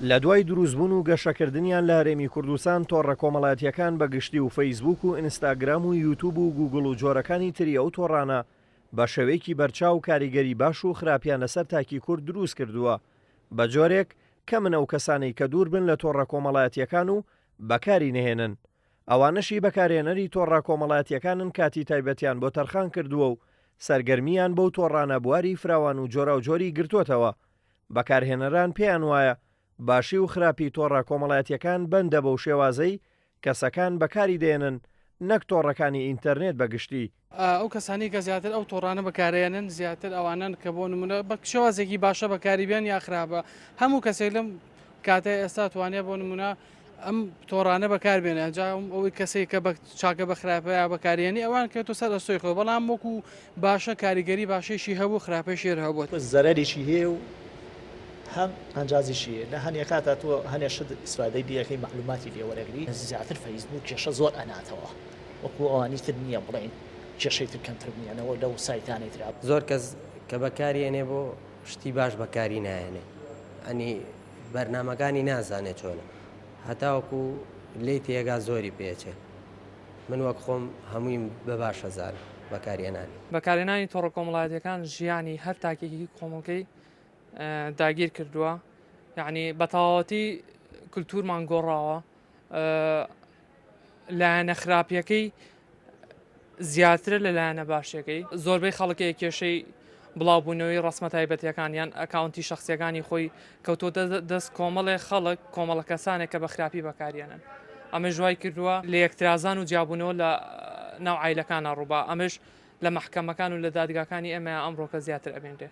لە دوای دروستبوون و گەشەکردنیان لە هەرێمی کوردستان تۆڕە کۆمەڵایەتیەکان بە گشتی و فەیسبوک و ئینستاگرام و یوتوب و گوگڵ و جۆرەکانی تری ئەو تۆڕانە بە شێوەیەکی بەرچاو کاریگەری باش و خراپیان لەسەر تاکی کورد دروست کردووە بە جۆرێک کە من ئەو کەسانەی کە دوور بن لە تۆڕە کۆمەڵایەتیەکان و بەکاری نەهێنن. ئەوانەشی بەکارهێنەری تۆڕە کۆمەڵایەتیەکانن کاتی تایبەتیان بۆ تەرخان کردووە و سەرگەرمیان بەو تۆڕانە بواری فراوان و جۆرا و جۆری گرتووەتەوە. بەکارهێنەران پێیان وایە باشی و خراپی تۆڕە کۆمەڵایەتیەکان بەندە بەو شێوازەی کەسەکان بەکاری دێنن نەک تۆڕەکانی ئینتەرنێت بەگشتی. ئەو کەسانی کە زیاتر ئەو تۆڕانە بەکارێنن زیاتر ئەوانن کە بۆ نمونە بە شێوازێکی باشە بەکاریبیان یا خراپە. هەموو کەسێک لەم کاتێ ئێستا توانێت بۆ نمونە ئەم تۆڕانە بەکاربێنێ جا ئەوەی کەسێک کە چاکە بە خراپەیە بەکارێنی ئەوان کە تۆ سەر ئەستۆی خۆ بەڵام وەکو باشە کاریگەری باشێشی هەبوو خراپەی شێر هەبووە زەرەرێکی هەیە و هەم ئەنجازیشیە لە هەنێ کاتە تۆ هەنێ شت ئیسفادەی بیەکەی معلوماتی لێوەرەگری زیاتر فەیسبوک کێشە زۆر ئەناتەوە وەکو ئەوانی تر نییە بڵێن کێشەی تر کەمتر نیانەوە لەو سایتانەی تر زۆر کەس کە بەکارێنێ بۆ شتی باش بەکاری نایێنێ ئەنی بەرنامەکانی نازانێت چۆنە هەتاوەکو لێی تێگا زۆری پێچێ من وەک خۆم هەموویم بە باشەزار بەکارێنانی بەکارێنانی تۆڕە کۆمەڵایەتیەکان ژیانی هەر تاکێکی کۆمەڵگەی داگیر کردووە یعنی بە تەواوەتی کولتورمان گۆڕاوە لایەنە خراپیەکەی زیاترە لە لایەنە باشیەکەی زۆربەی خەڵکی کێشەی بڵاوبوونەوەی ڕسمە تایبەتیەکانیان ئەکاونتی شخصیەکانی خۆی کەوتۆ دەست کۆمەڵێ خەڵک کۆمەڵە کەسانێک کە بە خراپی بەکارێنن ئەمە ژوای کردووە لە یەکترازان و جیابوونەوە لە ناو عیلەکانە ڕووبا ئەمەش لە مەحکەمەکان و لە دادگاکانی ئەمە ئەمڕۆکە زیاتر ئەبێنرێ.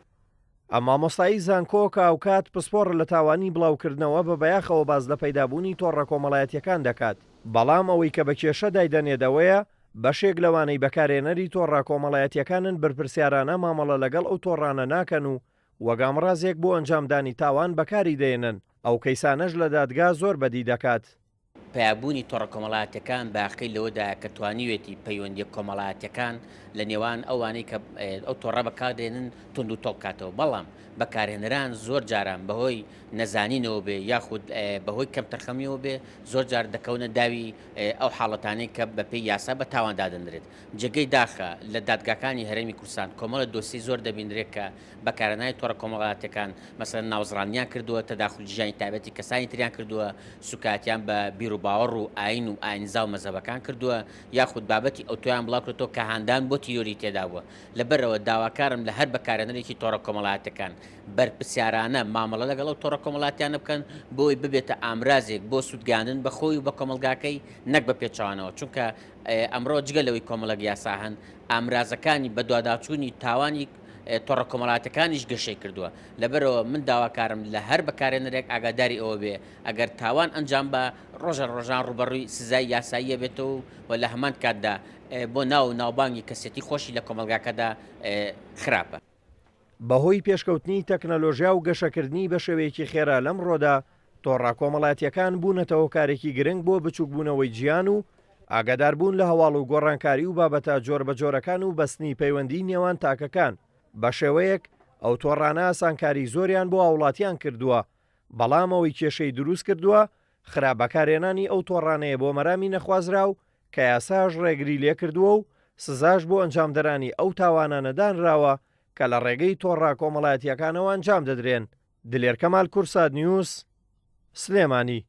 ئەمما مۆستایی زانکۆ کاوکات پسپۆڕ لە تاوانی بڵاوکردنەوە بە بەیاخەوە باز لە پەیدابوونی تۆڕە کۆمەڵایەتیەکان دەکات بەڵام ئەوەی کە بە کێشە دایدەنێدەوەیە بەشێک لەوانەی بەکارێنەری تۆڕە کۆمەڵایەتیەکانن بەرپرسیارانە مامەڵە لەگەڵ ئەو تۆڕانە ناکەن و وەگامڕازێک بۆ ئەنجامدانی تاوان بەکاری دێنن ئەو کەیسانەش لە دادگا زۆر بەدی دەکات. پایبوونی تۆڕە کۆمەڵایەتیەکان باقی لەوەدا کە توانیوێتی پەیوەندی کۆمەڵایەتیەکان لە نێوان ئەوانەی کە ئەو تۆڕە بەکاردێنن تونند و تۆڵکاتەوە بەڵام بەکارهێنەران زۆر جاران بەهۆی نەزانینەوە بێ یاخود بەهۆی کەم تەرخەمیەوە بێ زۆر جار دەکەونە داوی ئەو حاڵەتانەی کە بەپێی یاسا بە تاوان دادەنرێت. جێگەی داخە لە دادگاکانی هەرێمی کوردستان کۆمەڵە دۆسی زۆر دەبینرێت کە بەکارهێنانی تۆڕە کۆمەڵایەتیەکان مەسەڵەن ناوزڕانیان کردووە تەداخل ژیانی تایبەتی کەسانی تریان کردووە سوکاتیان بە بیر و باوەڕ و ئاین و ئاینزا و مەزەبەکان کردووە یاخود بابەتی ئەوتۆیان بڵاوکرێتەوە کە هاندان بۆ تیۆری تێدا بووە لەبەرەوە داواکارم لە هەر بەکارهێنەرێکی تۆڕە کۆمەڵایەتیەکان بەرپرسیارانە مامەڵە لەگەڵ ئەو تۆڕە کۆمەڵایەتیانە بکەن بۆی ببێتە ئامرازێک بۆ سوودگاندن بە خۆی و بە کۆمەلگاکەی نەک بە پێچوانەوە چونکە ئەمڕۆ جگە لەوەی کۆمەڵک یاسا هەن ئامرازەکانی بە دوواداچوونی تاوانی تۆڕە کۆمەڵایەتیەکانیش گەشەی کردووە لەبەرەوە من داواکارم لە هەر بەکارێنەرێک ئاگاداری ئەوە بێ ئەگەر تاوان ئەنجام بە ڕۆژان ڕوبەڕووی سزای یاساییە بێتەوە و لە هەمان کاتدا بۆ ناوبانگی کەسێتی خۆشی لە کۆمەلگاکەدا خراپە. بەهۆی پێشکەوتنی تەکنەلۆژیا و گەشەکردنی بە شێوەیەکی خێرا لەم ڕۆدا تۆڕە کۆمەڵایەتیەکان بوونەتەوە کارێکی گرنگ بۆ بچووکبوونەوەی گیان و ئاگاداربوون لە هەواڵ و گۆڕانکاری و بابەتە جۆر بە جۆرەکان و بەستنی پەیوەندی نێوان تاکەکان بە شێوەیەک ئەو تۆڕانە ئاسانکاری زۆریان بۆ هاوڵاتیان کردووە بەڵام ئەوەی کێشەی دروست کردووە خراپبەکارێنانی ئەو تۆڕانەیە بۆ مەرامی نەخوازرا و کە یاساش ڕێگری لێ کردووە و سزاش بۆ ئەنجامدەرانی ئەو تاوانانە دانراوە کە لە ڕێگەی تۆڕە کۆمەڵایەتیەکانەوە ئەنجام دەدرێن. دلێر کەمال کورساد نیوز سلێمانی.